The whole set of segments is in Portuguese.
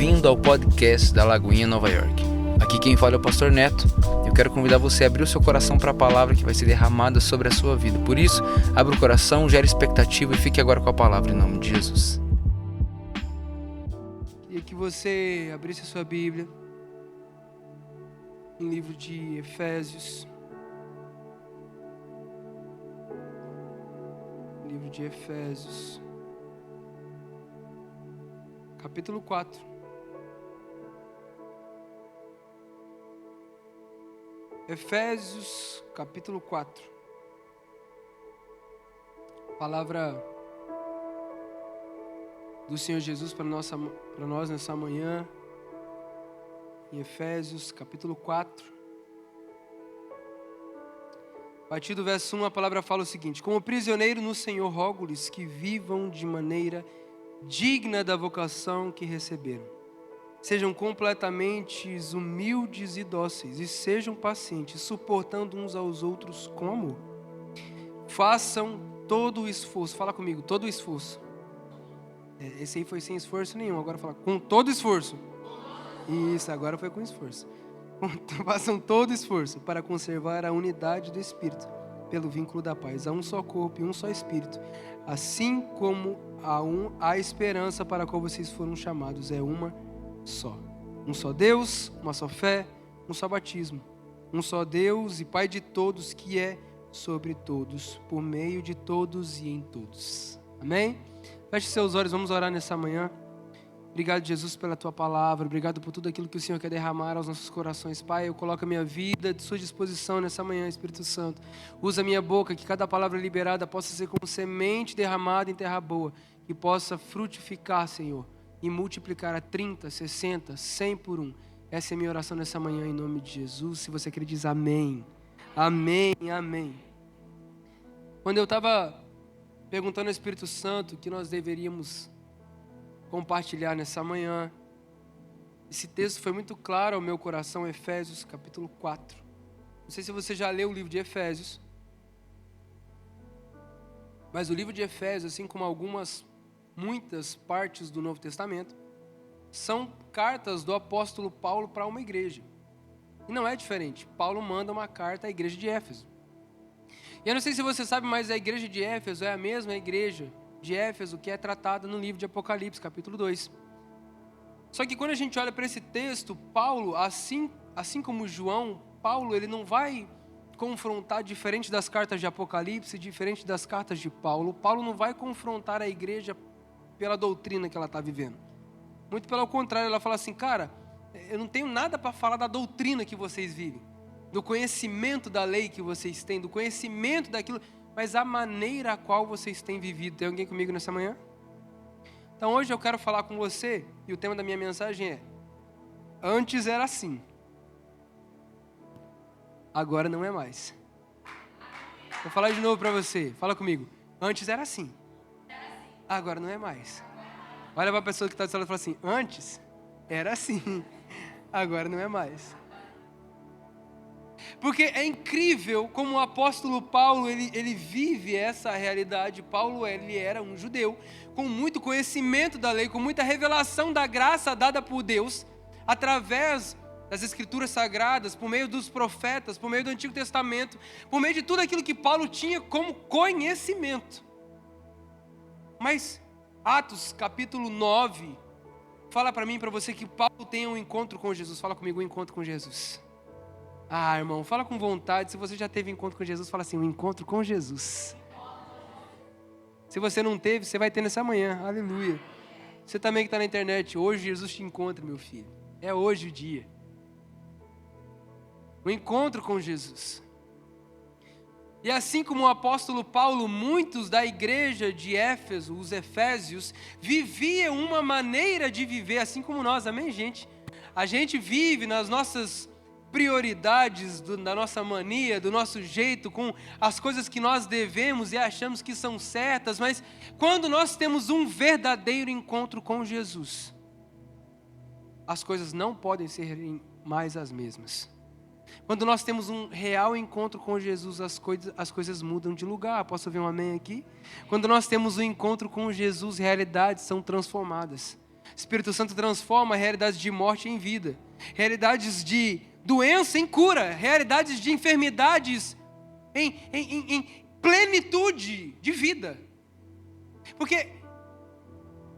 bem-vindo ao podcast da Lagoinha Nova York. Aqui quem fala é o Pastor Neto. Eu quero convidar você a abrir o seu coração para a palavra que vai ser derramada sobre a sua vida. Por isso, abra o coração, gere expectativa e fique agora com a palavra em nome de Jesus. Queria que você abrisse a sua Bíblia no livro de Efésios. Livro de Efésios, capítulo 4. Efésios, capítulo 4. Palavra do Senhor Jesus para nós nessa manhã, em Efésios, capítulo 4. A partir do verso 1, a palavra fala o seguinte: como prisioneiro no Senhor, rogo-lhes que vivam de maneira digna da vocação que receberam. Sejam completamente humildes e dóceis, e sejam pacientes, suportando uns aos outros com amor. Façam todo o esforço, fala comigo, todo o esforço. Esse aí foi sem esforço nenhum, agora fala com todo esforço. Isso, agora foi com esforço. Façam todo esforço para conservar a unidade do Espírito, pelo vínculo da paz. Há um só corpo e um só Espírito, assim como há esperança para a qual vocês foram chamados, é uma só. Um só Deus, uma só fé, um só batismo. Um só Deus e Pai de todos, que é sobre todos, por meio de todos e em todos. Amém? Feche seus olhos, vamos orar nessa manhã. Obrigado, Jesus, pela Tua palavra. Obrigado por tudo aquilo que o Senhor quer derramar aos nossos corações. Pai, eu coloco a minha vida à Sua disposição nessa manhã, Espírito Santo. Usa a minha boca, que cada palavra liberada possa ser como semente derramada em terra boa, que possa frutificar, Senhor, e multiplicar a 30, 60, 100 por um. Essa é a minha oração nessa manhã, em nome de Jesus. Se você quer, diz amém. Amém, amém. Quando eu estava perguntando ao Espírito Santo o que nós deveríamos compartilhar nessa manhã, esse texto foi muito claro ao meu coração, Efésios capítulo 4. Não sei se você já leu o livro de Efésios, mas o livro de Efésios, assim como muitas partes do Novo Testamento, são cartas do apóstolo Paulo para uma igreja. E não é diferente. Paulo manda uma carta à igreja de Éfeso. E eu não sei se você sabe, mas a igreja de Éfeso é a mesma igreja de Éfeso que é tratada no livro de Apocalipse, capítulo 2. Só que quando a gente olha para esse texto, Paulo, assim como João, Paulo, ele não vai confrontar, diferente das cartas de Apocalipse, diferente das cartas de Paulo, Paulo não vai confrontar a igreja pela doutrina que ela está vivendo. Muito pelo contrário, ela fala assim, cara, eu não tenho nada para falar da doutrina que vocês vivem, do conhecimento da lei que vocês têm, do conhecimento daquilo, mas a maneira a qual vocês têm vivido. Tem alguém comigo nessa manhã? Então hoje eu quero falar com você, e o tema da minha mensagem é: antes era assim, agora não é mais. Vou falar de novo para você, fala comigo. Antes era assim, agora não é mais. Olha para a pessoa que está do seu lado e fala assim: antes era assim, agora não é mais. Porque é incrível como o apóstolo Paulo, ele vive essa realidade. Paulo, ele era um judeu com muito conhecimento da lei, com muita revelação da graça dada por Deus, através das escrituras sagradas, por meio dos profetas, por meio do Antigo Testamento, por meio de tudo aquilo que Paulo tinha como conhecimento. Mas Atos capítulo 9, fala para mim e para você que Paulo tem um encontro com Jesus. Fala comigo, um encontro com Jesus. Ah, irmão, fala com vontade. Se você já teve encontro com Jesus, fala assim, um encontro com Jesus. Se você não teve, você vai ter nessa manhã, aleluia. Você também que está na internet, hoje Jesus te encontra, meu filho. É hoje o dia. Um encontro com Jesus. E assim como o apóstolo Paulo, muitos da igreja de Éfeso, os efésios, viviam uma maneira de viver, assim como nós, amém, gente? A gente vive nas nossas prioridades, da nossa mania, do nosso jeito, com as coisas que nós devemos e achamos que são certas, mas quando nós temos um verdadeiro encontro com Jesus, as coisas não podem ser mais as mesmas. Quando nós temos um real encontro com Jesus, as coisas mudam de lugar. Posso ouvir um amém aqui? Quando nós temos um encontro com Jesus, realidades são transformadas. Espírito Santo transforma realidades de morte em vida, realidades de doença em cura, realidades de enfermidades em plenitude de vida. Porque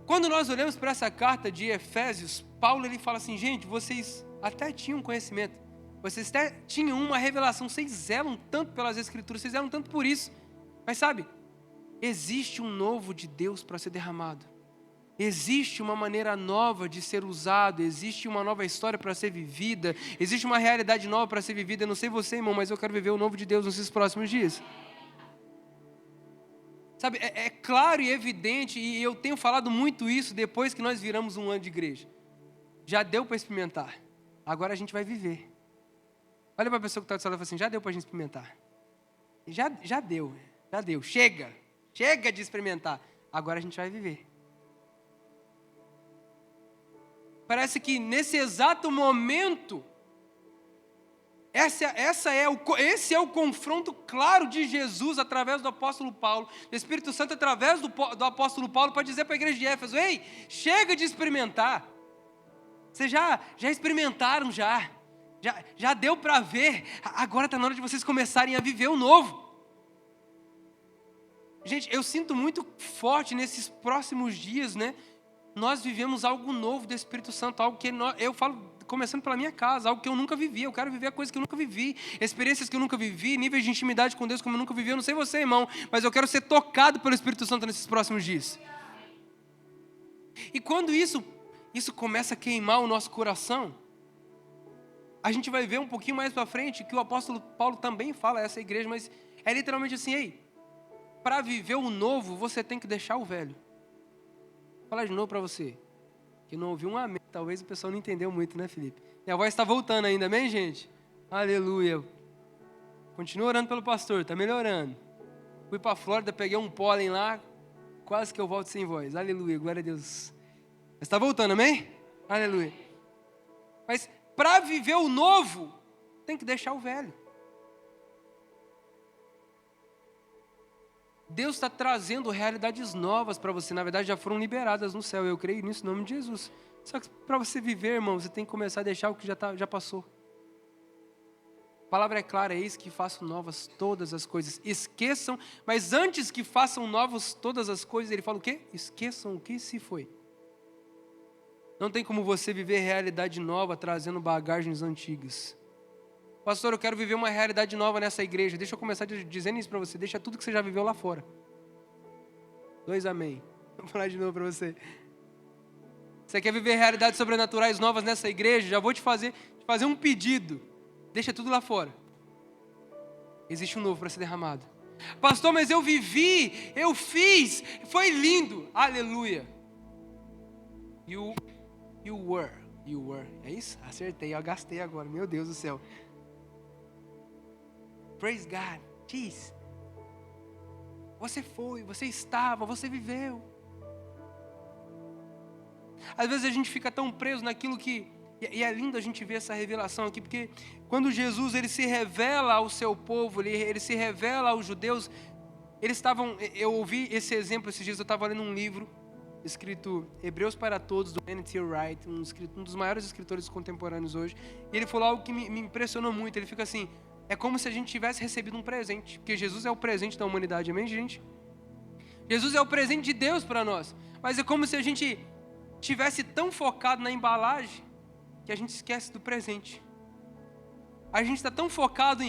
quando nós olhamos para essa carta de Efésios, Paulo ele fala assim, gente, vocês até tinham conhecimento, vocês até tinham uma revelação, vocês zelam tanto pelas Escrituras, vocês zelam tanto por isso, mas sabe, existe um novo de Deus para ser derramado, existe uma maneira nova de ser usado, existe uma nova história para ser vivida, existe uma realidade nova para ser vivida. Eu não sei você, irmão, mas eu quero viver o novo de Deus nesses próximos dias. Sabe, é claro e evidente, e eu tenho falado muito isso depois que nós viramos um ano de igreja. Já deu para experimentar, agora a gente vai viver. Olha para a pessoa que está do lado e fala assim, já deu para a gente experimentar. Já deu, chega de experimentar, agora a gente vai viver. Parece que nesse exato momento, esse é o confronto claro de Jesus através do apóstolo Paulo, do Espírito Santo através do apóstolo Paulo, para dizer para a igreja de Éfeso, ei, chega de experimentar, vocês já experimentaram, já deu para ver, agora está na hora de vocês começarem a viver o novo. Gente, eu sinto muito forte nesses próximos dias, né? Nós vivemos algo novo do Espírito Santo, algo que eu falo, começando pela minha casa, algo que eu nunca vivi, eu quero viver a coisa que eu nunca vivi, experiências que eu nunca vivi, níveis de intimidade com Deus como eu nunca vivi, eu não sei você, irmão, mas eu quero ser tocado pelo Espírito Santo nesses próximos dias. E quando isso começa a queimar o nosso coração, a gente vai ver um pouquinho mais para frente, que o apóstolo Paulo também fala a essa igreja, mas é literalmente assim, ei, para viver o novo, você tem que deixar o velho. Vou falar de novo para você, que não ouviu um amém, talvez o pessoal não entendeu muito, né, Felipe? Minha voz está voltando ainda, amém, gente? Aleluia. Continua orando pelo pastor, está melhorando. Fui para a Flórida, peguei um pólen lá, quase que eu volto sem voz. Aleluia, glória a Deus. Mas está voltando, amém? Aleluia. Mas para viver o novo, tem que deixar o velho. Deus está trazendo realidades novas para você. Na verdade, já foram liberadas no céu. Eu creio nisso em nome de Jesus. Só que para você viver, irmão, você tem que começar a deixar o que já passou. A palavra é clara, eis que faço novas todas as coisas. Esqueçam, mas antes que façam novas todas as coisas, ele fala o quê? Esqueçam o que se foi. Não tem como você viver realidade nova trazendo bagagens antigas. Pastor, eu quero viver uma realidade nova nessa igreja. Deixa eu começar dizendo isso para você. Deixa tudo que você já viveu lá fora. 2 amém. Vou falar de novo para você. Você quer viver realidades sobrenaturais novas nessa igreja? Já vou te fazer um pedido. Deixa tudo lá fora. Existe um novo para ser derramado. Pastor, mas eu vivi, eu fiz, foi lindo. Aleluia. You were. É isso? Acertei, eu gastei agora. Meu Deus do céu. Praise God. Diz. Você foi, você estava, você viveu. Às vezes a gente fica tão preso naquilo que... E é lindo a gente ver essa revelação aqui, porque quando Jesus ele se revela ao seu povo, ele se revela aos judeus, eles estavam... Eu ouvi esse exemplo esses dias, eu estava lendo um livro escrito Hebreus para Todos, do N.T. Wright, um dos maiores escritores contemporâneos hoje, e ele falou algo que me impressionou muito. Ele fica assim... É como se a gente tivesse recebido um presente, porque Jesus é o presente da humanidade, amém, gente? Jesus é o presente de Deus para nós, mas é como se a gente tivesse tão focado na embalagem que a gente esquece do presente. A gente está tão focado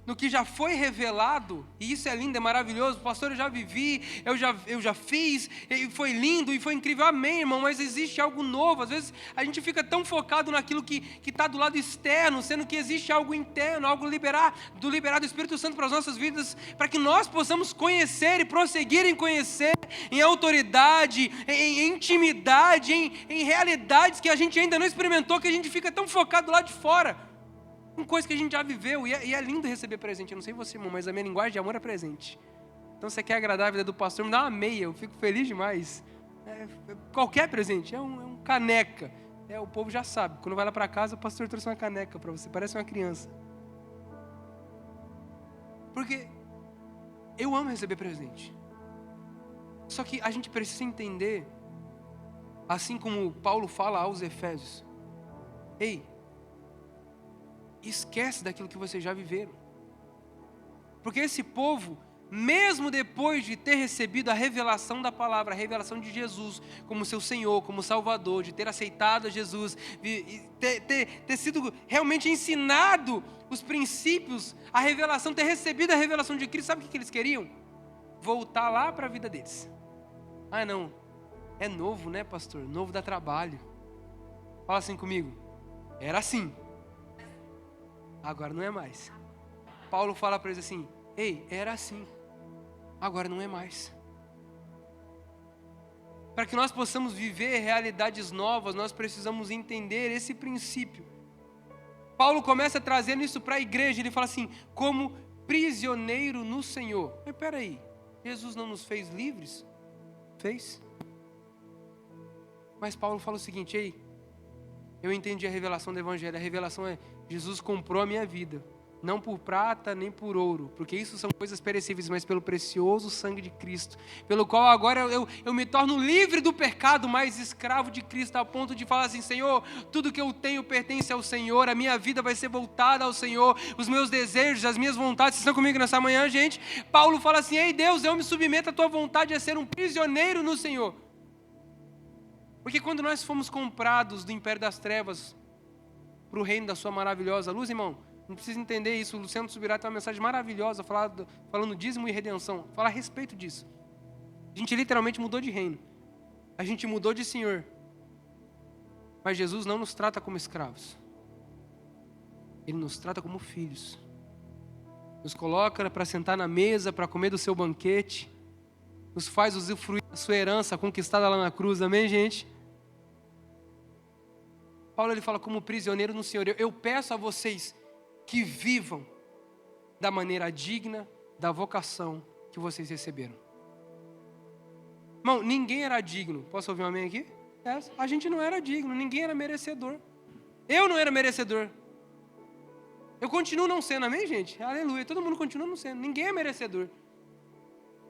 no que já foi revelado, e isso é lindo, é maravilhoso. Pastor, eu já vivi, eu já fiz, e foi lindo, e foi incrível, amém, irmão, mas existe algo novo. Às vezes a gente fica tão focado naquilo que está do lado externo, sendo que existe algo interno, algo liberado do Espírito Santo para as nossas vidas, para que nós possamos conhecer e prosseguir em conhecer, em autoridade, em intimidade, em realidades que a gente ainda não experimentou, que a gente fica tão focado lá de fora, com coisa que a gente já viveu, e é lindo receber presente. Eu não sei você, irmão, mas a minha linguagem de amor é presente. Então, você quer agradar a vida do pastor, me dá uma meia, eu fico feliz demais. Qualquer presente, é um caneca. O povo já sabe, quando vai lá para casa, o pastor trouxe uma caneca para você, parece uma criança. Porque eu amo receber presente. Só que a gente precisa entender Assim como Paulo fala aos Efésios: ei, esquece daquilo que vocês já viveram. Porque esse povo, mesmo depois de ter recebido a revelação da palavra, a revelação de Jesus como seu Senhor, como Salvador, de ter aceitado Jesus, ter sido realmente ensinado os princípios, a revelação, ter recebido a revelação de Cristo, sabe o que eles queriam? Voltar lá para a vida deles. Ah, não, é novo, né, pastor? Novo dá trabalho. Fala assim comigo: era assim, agora não é mais. Paulo fala para eles assim: ei, era assim, agora não é mais. Para que nós possamos viver realidades novas, nós precisamos entender esse princípio. Paulo começa trazendo isso para a igreja. Ele fala assim: como prisioneiro no Senhor. Mas peraí, Jesus não nos fez livres? Fez. Mas Paulo fala o seguinte: ei, eu entendi a revelação do Evangelho. A revelação é: Jesus comprou a minha vida, não por prata nem por ouro, porque isso são coisas perecíveis, mas pelo precioso sangue de Cristo, pelo qual agora eu me torno livre do pecado, mas escravo de Cristo, a ponto de falar assim: Senhor, tudo que eu tenho pertence ao Senhor, a minha vida vai ser voltada ao Senhor, os meus desejos, as minhas vontades. Vocês estão comigo nessa manhã, gente? Paulo fala assim: ei Deus, eu me submeto à tua vontade, a ser um prisioneiro no Senhor. Porque quando nós fomos comprados do império das trevas para o reino da sua maravilhosa luz, irmão, não precisa entender isso. O Luciano Subirá tem uma mensagem maravilhosa falando dízimo e redenção. Fala a respeito disso. A gente literalmente mudou de reino. A gente mudou de Senhor. Mas Jesus não nos trata como escravos. Ele nos trata como filhos. Nos coloca para sentar na mesa, para comer do seu banquete. Nos faz usufruir da sua herança conquistada lá na cruz. Amém, gente? Paulo ele fala como prisioneiro no Senhor. Eu peço a vocês que vivam da maneira digna da vocação que vocês receberam. Irmão, ninguém era digno. Posso ouvir um amém aqui? A gente não era digno, ninguém era merecedor. Eu não era merecedor. Eu continuo não sendo, amém, gente? Aleluia, todo mundo continua não sendo. Ninguém é merecedor.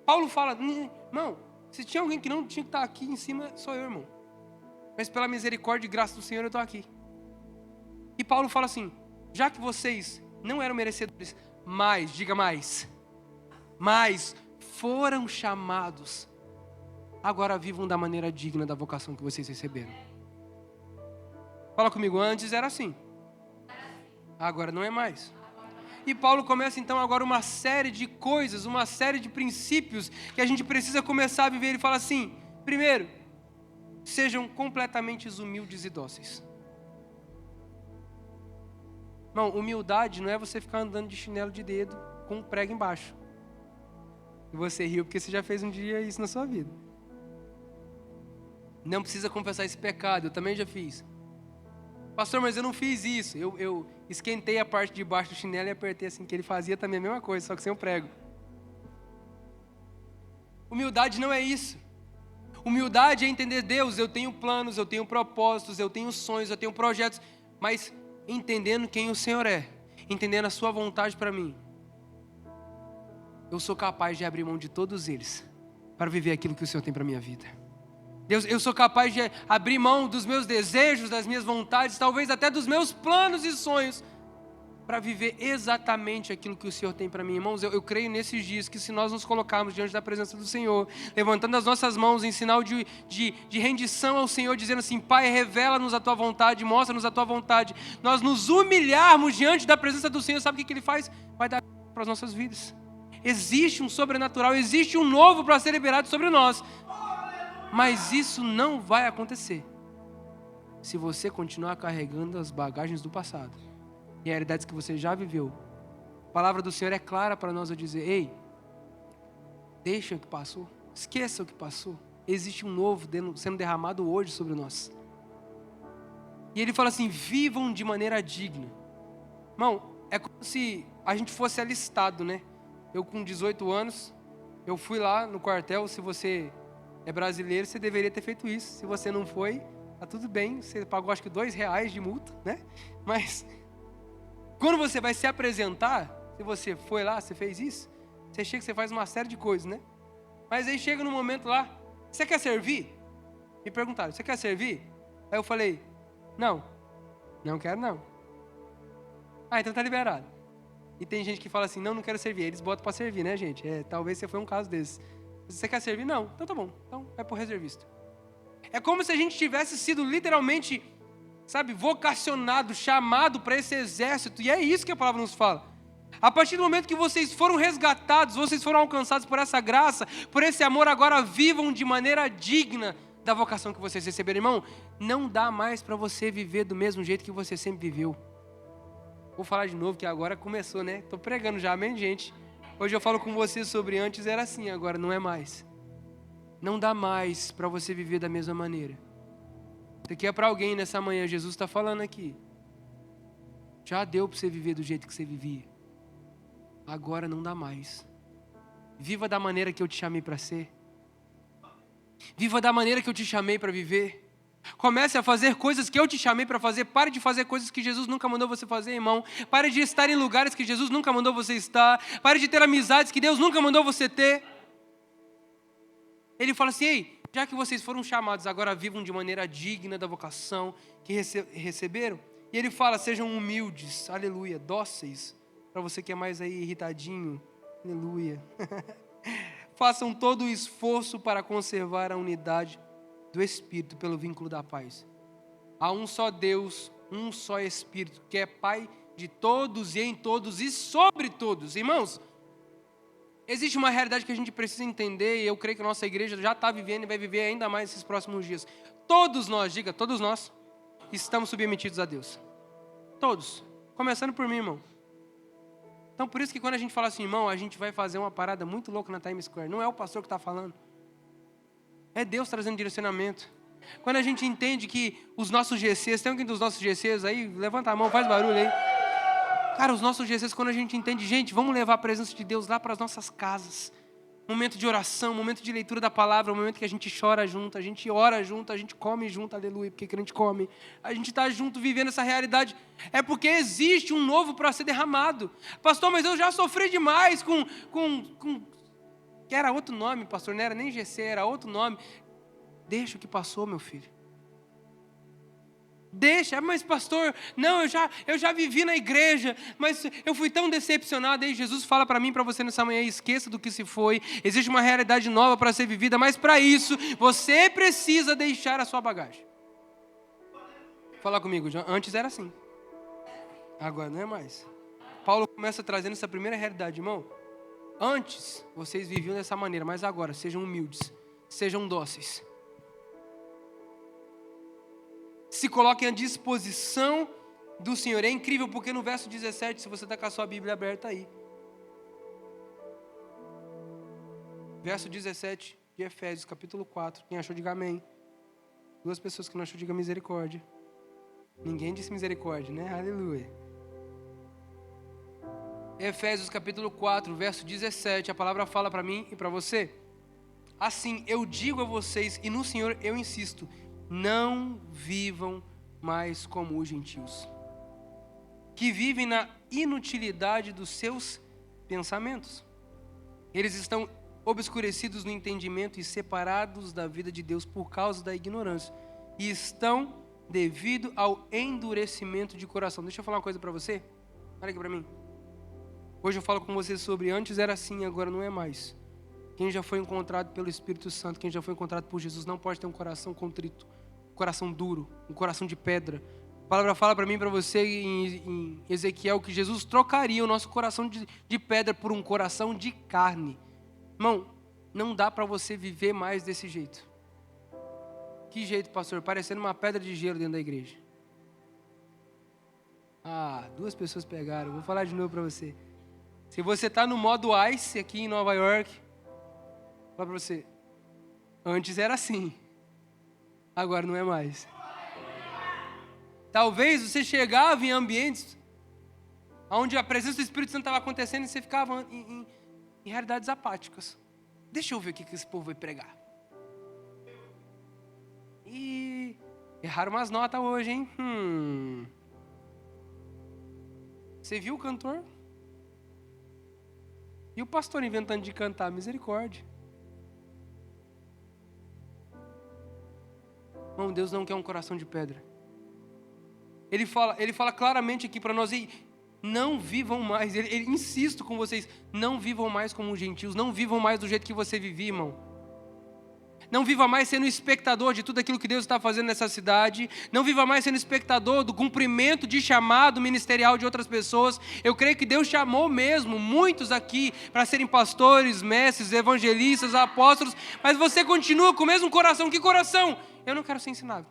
Paulo fala: irmão, se tinha alguém que não tinha que estar aqui em cima, sou eu, irmão. Mas pela misericórdia e graça do Senhor eu estou aqui. E Paulo fala assim: já que vocês não eram merecedores, mas, diga mais, mas foram chamados, agora vivam da maneira digna da vocação que vocês receberam. Fala comigo: antes era assim, agora não é mais. E Paulo começa então agora uma série de coisas, uma série de princípios que a gente precisa começar a viver. Ele fala assim: primeiro, sejam completamente humildes e dóceis. Não, humildade não é você ficar andando de chinelo de dedo com um prego embaixo. E você riu porque você já fez um dia isso na sua vida. Não precisa confessar esse pecado, eu também já fiz. Pastor, mas eu não fiz isso. Eu esquentei a parte de baixo do chinelo e apertei assim, que ele fazia também a mesma coisa, só que sem o prego. Humildade não é isso. Humildade é entender: Deus, eu tenho planos, eu tenho propósitos, eu tenho sonhos, eu tenho projetos, mas entendendo quem o Senhor é, entendendo a sua vontade para mim, eu sou capaz de abrir mão de todos eles para viver aquilo que o Senhor tem para minha vida. Deus, eu sou capaz de abrir mão dos meus desejos, das minhas vontades, talvez até dos meus planos e sonhos, para viver exatamente aquilo que o Senhor tem para mim. Irmãos, eu creio nesses dias que se nós nos colocarmos diante da presença do Senhor, levantando as nossas mãos em sinal de rendição ao Senhor, dizendo assim: Pai, revela-nos a Tua vontade, mostra-nos a Tua vontade, nós nos humilharmos diante da presença do Senhor, sabe o que Ele faz? Vai dar para as nossas vidas. Existe um sobrenatural, existe um novo para ser liberado sobre nós. Mas isso não vai acontecer se você continuar carregando as bagagens do passado e realidades que você já viveu. A palavra do Senhor é clara para nós a dizer: ei, deixa o que passou, esqueça o que passou. Existe um novo sendo derramado hoje sobre nós. E ele fala assim: vivam de maneira digna. Irmão, é como se a gente fosse alistado, né? Eu com 18 anos, eu fui lá no quartel. Se você é brasileiro, você deveria ter feito isso. Se você não foi, tá tudo bem. Você pagou acho que R$2 de multa, né? Mas quando você vai se apresentar, se você foi lá, você fez isso, você chega, você faz uma série de coisas, né? Mas aí chega no momento lá: você quer servir? Me perguntaram, você quer servir? Aí eu falei, não quero não. Ah, então tá liberado. E tem gente que fala assim, não quero servir. Eles botam pra servir, né, gente? Talvez você foi um caso desses. Você quer servir? Não. Então tá bom. Então vai pro reservista. É como se a gente tivesse sido literalmente, sabe, vocacionado, chamado para esse exército. E é isso que a palavra nos fala. A partir do momento que vocês foram resgatados, vocês foram alcançados por essa graça, por esse amor, agora vivam de maneira digna da vocação que vocês receberam. Irmão, não dá mais para você viver do mesmo jeito que você sempre viveu. Vou falar de novo que agora começou, né? Tô pregando já, amém, gente? Hoje eu falo com você sobre antes era assim, agora não é mais. Não dá mais para você viver da mesma maneira. Isso aqui é para alguém nessa manhã, Jesus está falando aqui. Já deu para você viver do jeito que você vivia. Agora não dá mais. Viva da maneira que eu te chamei para ser. Viva da maneira que eu te chamei para viver. Comece a fazer coisas que eu te chamei para fazer. Pare de fazer coisas que Jesus nunca mandou você fazer, irmão. Pare de estar em lugares que Jesus nunca mandou você estar. Pare de ter amizades que Deus nunca mandou você ter. Ele fala assim, ei, já que vocês foram chamados, agora vivam de maneira digna da vocação que receberam. E ele fala, sejam humildes, aleluia, dóceis. Para você que é mais aí irritadinho, aleluia. Façam todo o esforço para conservar a unidade do Espírito pelo vínculo da paz. Há um só Deus, um só Espírito, que é Pai de todos e em todos e sobre todos. Irmãos, existe uma realidade que a gente precisa entender e eu creio que a nossa igreja já está vivendo e vai viver ainda mais esses próximos dias. Todos nós, diga, todos nós, estamos submetidos a Deus. Todos. Começando por mim, irmão. Então, por isso que quando a gente fala assim, irmão, a gente vai fazer uma parada muito louca na Times Square. Não é o pastor que está falando. É Deus trazendo direcionamento. Quando a gente entende que os nossos GCs, tem alguém dos nossos GCs aí? Levanta a mão, faz barulho aí. Cara, os nossos GCs, quando a gente entende, gente, vamos levar a presença de Deus lá para as nossas casas. Momento de oração, momento de leitura da palavra, momento que a gente chora junto, a gente ora junto, a gente come junto, aleluia, porque crente come. A gente está junto vivendo essa realidade. É porque existe um novo para ser derramado. Pastor, mas eu já sofri demais com que era outro nome, pastor, não era nem GC, era outro nome. Deixa o que passou, meu filho. Deixa, mas pastor, não, eu já vivi na igreja, mas eu fui tão decepcionado. Aí Jesus fala para mim, para você nessa manhã, esqueça do que se foi. Existe uma realidade nova para ser vivida, mas para isso, você precisa deixar a sua bagagem. Fala comigo, antes era assim. Agora não é mais. Paulo começa trazendo essa primeira realidade, irmão. Antes, vocês viviam dessa maneira, mas agora, sejam humildes, sejam dóceis. Se coloquem à disposição do Senhor. É incrível porque no verso 17, se você está com a sua Bíblia aberta aí. Verso 17 de Efésios, capítulo 4. Quem achou, diga amém. 2 pessoas que não achou, diga misericórdia. Ninguém disse misericórdia, né? Aleluia. Efésios, capítulo 4, verso 17. A palavra fala para mim e para você. Assim, eu digo a vocês, e no Senhor eu insisto, não vivam mais como os gentios, que vivem na inutilidade dos seus pensamentos. Eles estão obscurecidos no entendimento e separados da vida de Deus por causa da ignorância. E estão devido ao endurecimento de coração. Deixa eu falar uma coisa para você. Olha aqui para mim. Hoje eu falo com você sobre antes era assim, agora não é mais. Quem já foi encontrado pelo Espírito Santo, quem já foi encontrado por Jesus, não pode ter um coração contrito, um coração duro, um coração de pedra. A palavra fala para mim e para você em Ezequiel que Jesus trocaria o nosso coração de pedra por um coração de carne. Irmão, não dá para você viver mais desse jeito. Que jeito, pastor? Parecendo uma pedra de gelo dentro da igreja. 2 pessoas pegaram. Vou falar de novo para você. Se você está no modo ice aqui em Nova York, fala para você, antes era assim, agora não é mais. Talvez você chegava em ambientes onde a presença do Espírito Santo estava acontecendo e você ficava em realidades apáticas. Deixa eu ver o que esse povo vai pregar. E erraram umas notas hoje, hein? Você viu o cantor? E o pastor inventando de cantar, misericórdia. Irmão, Deus não quer um coração de pedra. Ele fala claramente aqui para nós, não vivam mais, ele insisto com vocês, não vivam mais como gentios, não vivam mais do jeito que você vivia, irmão. Não viva mais sendo espectador de tudo aquilo que Deus está fazendo nessa cidade. Não viva mais sendo espectador do cumprimento de chamado ministerial de outras pessoas. Eu creio que Deus chamou mesmo muitos aqui para serem pastores, mestres, evangelistas, apóstolos. Mas você continua com o mesmo coração. Que coração? Eu não quero ser ensinado.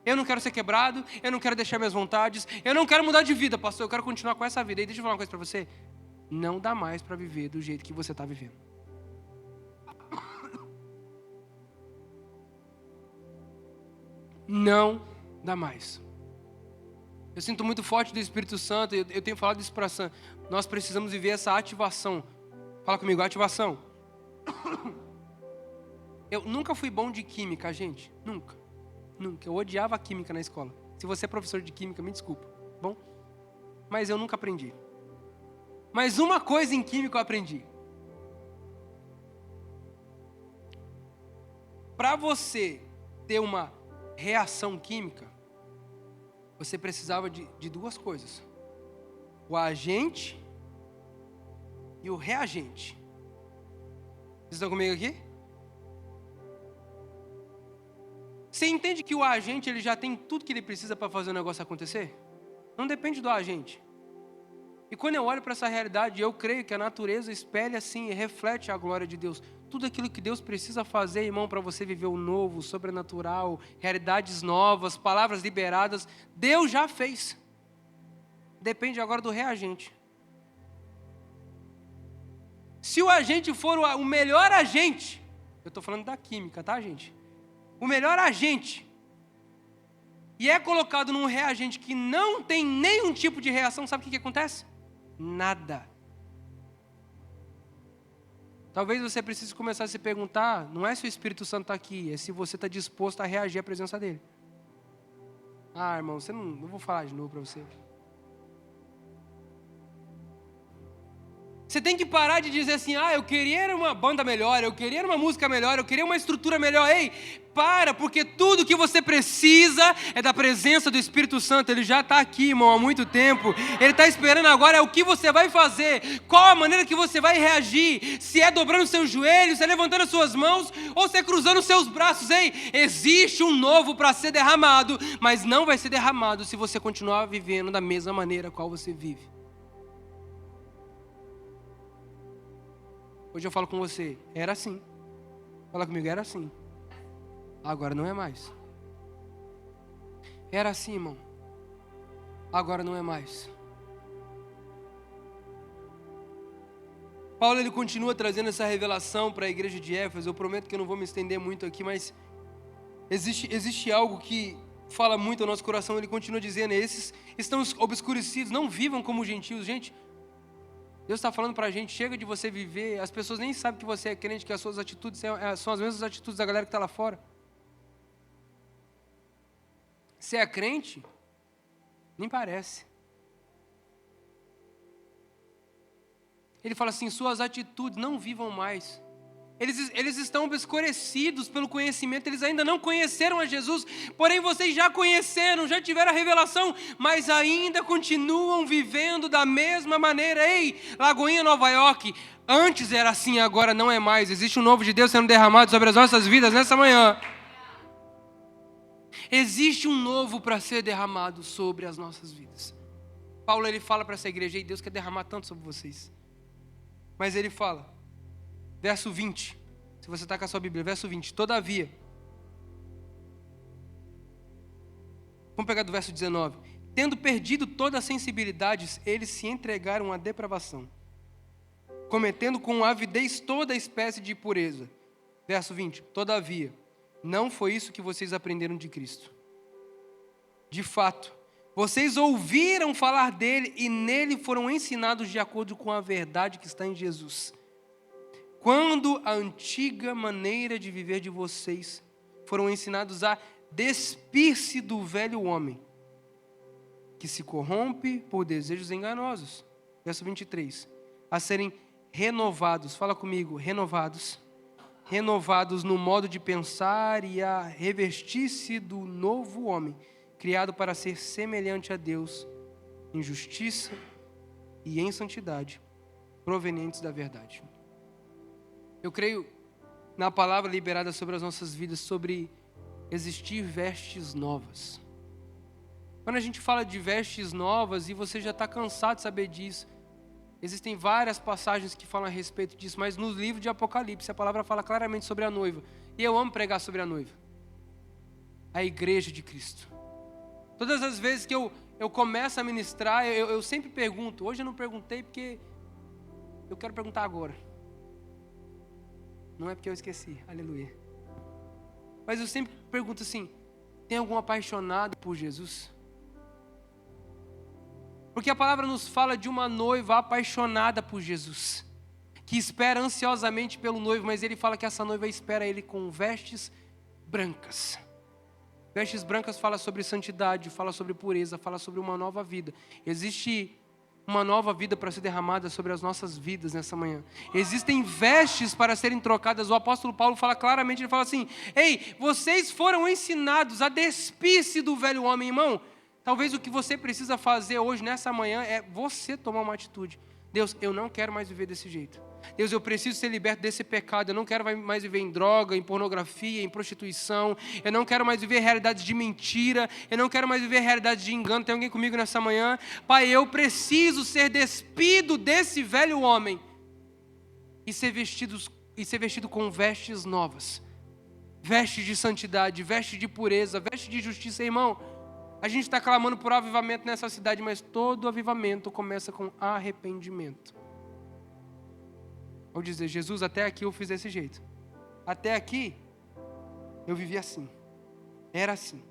Eu não quero ser quebrado. Eu não quero deixar minhas vontades. Eu não quero mudar de vida, pastor. Eu quero continuar com essa vida. E deixa eu falar uma coisa para você. Não dá mais para viver do jeito que você está vivendo. Não dá mais. Eu sinto muito forte do Espírito Santo. Eu tenho falado isso para a Sam. Nós precisamos viver essa ativação. Fala comigo, ativação. Eu nunca fui bom de química, gente. Nunca. Eu odiava a química na escola. Se você é professor de química, me desculpa. Bom? Mas eu nunca aprendi. Mas uma coisa em química eu aprendi. Para você ter uma reação química, você precisava de duas coisas: o agente e o reagente. Vocês estão comigo aqui? Você entende que o agente ele já tem tudo que ele precisa para fazer o negócio acontecer? Não depende do agente. E quando eu olho para essa realidade, eu creio que a natureza espelha assim e reflete a glória de Deus. Tudo aquilo que Deus precisa fazer, irmão, para você viver o novo, o sobrenatural, realidades novas, palavras liberadas, Deus já fez. Depende agora do reagente. Se o agente for o melhor agente, eu estou falando da química, tá, gente? O melhor agente, e é colocado num reagente que não tem nenhum tipo de reação, sabe o que acontece? Nada. Talvez você precise começar a se perguntar, não é se o Espírito Santo está aqui, é se você está disposto a reagir à presença dele. Ah, irmão, não vou falar de novo para você. Você tem que parar de dizer assim, eu queria uma banda melhor, eu queria uma música melhor, eu queria uma estrutura melhor. Ei, para, porque tudo que você precisa é da presença do Espírito Santo. Ele já está aqui, irmão, há muito tempo. Ele está esperando agora é o que você vai fazer, qual a maneira que você vai reagir. Se é dobrando os seus joelhos, se é levantando as suas mãos, ou se é cruzando os seus braços. Ei, existe um novo para ser derramado, mas não vai ser derramado se você continuar vivendo da mesma maneira qual você vive. Hoje eu falo com você, era assim. Fala comigo, era assim. Agora não é mais. Era assim, irmão. Agora não é mais. Paulo ele continua trazendo essa revelação para a igreja de Éfeso. Eu prometo que eu não vou me estender muito aqui, mas existe algo que fala muito ao nosso coração. Ele continua dizendo, esses estão obscurecidos, não vivam como gentios. Gente, Deus está falando para a gente, chega de você viver, as pessoas nem sabem que você é crente, que as suas atitudes são as mesmas atitudes da galera que está lá fora. Você é crente? Nem parece. Ele fala assim, suas atitudes não vivam mais. Eles estão obscurecidos pelo conhecimento, eles ainda não conheceram a Jesus, porém vocês já conheceram, já tiveram a revelação, mas ainda continuam vivendo da mesma maneira. Ei, Lagoinha, Nova York, antes era assim, agora não é mais. Existe um novo de Deus sendo derramado sobre as nossas vidas nessa manhã. Existe um novo para ser derramado sobre as nossas vidas. Paulo ele fala para essa igreja, e Deus quer derramar tanto sobre vocês. Mas ele fala, verso 20, se você está com a sua Bíblia, verso 20, todavia, vamos pegar do verso 19, tendo perdido toda a sensibilidade, eles se entregaram à depravação, cometendo com avidez toda espécie de impureza. Verso 20, todavia, não foi isso que vocês aprenderam de Cristo. De fato, vocês ouviram falar dele e nele foram ensinados de acordo com a verdade que está em Jesus. Quando a antiga maneira de viver de vocês foram ensinados a despir-se do velho homem, que se corrompe por desejos enganosos. Verso 23. A serem renovados, fala comigo, renovados, renovados no modo de pensar e a revestir-se do novo homem, criado para ser semelhante a Deus, em justiça e em santidade, provenientes da verdade. Eu creio na palavra liberada sobre as nossas vidas, sobre existir vestes novas. Quando a gente fala de vestes novas, e você já está cansado de saber disso, existem várias passagens que falam a respeito disso, mas no livro de Apocalipse a palavra fala claramente sobre a noiva. E eu amo pregar sobre a noiva, a igreja de Cristo. Todas as vezes que eu começo a ministrar, eu sempre pergunto. Hoje eu não perguntei porque eu quero perguntar agora. Não é porque eu esqueci, aleluia. Mas eu sempre pergunto assim: tem algum apaixonado por Jesus? Porque a palavra nos fala de uma noiva apaixonada por Jesus, que espera ansiosamente pelo noivo, mas ele fala que essa noiva espera ele com vestes brancas. Vestes brancas fala sobre santidade, fala sobre pureza, fala sobre uma nova vida. Existe uma nova vida para ser derramada sobre as nossas vidas nessa manhã. Existem vestes para serem trocadas. O apóstolo Paulo fala claramente, ele fala assim: ei, vocês foram ensinados a despir-se do velho homem, irmão. Talvez o que você precisa fazer hoje, nessa manhã, é você tomar uma atitude. Deus, eu não quero mais viver desse jeito. Deus, eu preciso ser liberto desse pecado. Eu não quero mais viver em droga, em pornografia, em prostituição. Eu não quero mais viver realidades de mentira. Eu não quero mais viver realidades de engano. Tem alguém comigo nessa manhã? Pai, eu preciso ser despido desse velho homem e ser vestido com vestes novas. Vestes de santidade, vestes de pureza, vestes de justiça, irmão. A gente está clamando por avivamento nessa cidade, mas todo avivamento começa com arrependimento. Vou dizer: Jesus, até aqui eu fiz desse jeito. Até aqui eu vivi assim. Era assim.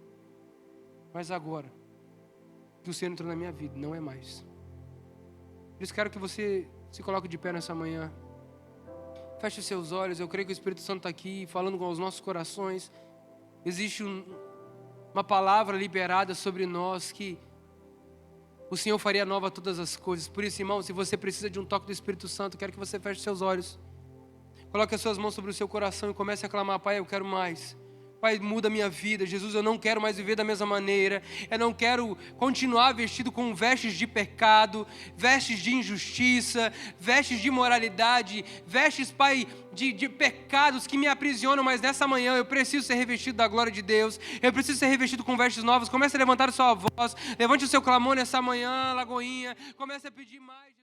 Mas agora que o Senhor entrou na minha vida, não é mais. Por isso quero que você se coloque de pé nessa manhã. Feche os seus olhos. Eu creio que o Espírito Santo está aqui falando com os nossos corações. Existe uma palavra liberada sobre nós, que o Senhor faria nova todas as coisas. Por isso, irmão, se você precisa de um toque do Espírito Santo, quero que você feche seus olhos, coloque as suas mãos sobre o seu coração e comece a clamar: Pai, eu quero mais. Pai, muda a minha vida. Jesus, eu não quero mais viver da mesma maneira. Eu não quero continuar vestido com vestes de pecado, vestes de injustiça, vestes de imoralidade, vestes, Pai, de pecados que me aprisionam. Mas nessa manhã eu preciso ser revestido da glória de Deus. Eu preciso ser revestido com vestes novas. Comece a levantar a sua voz. Levante o seu clamor nessa manhã, Lagoinha. Comece a pedir mais.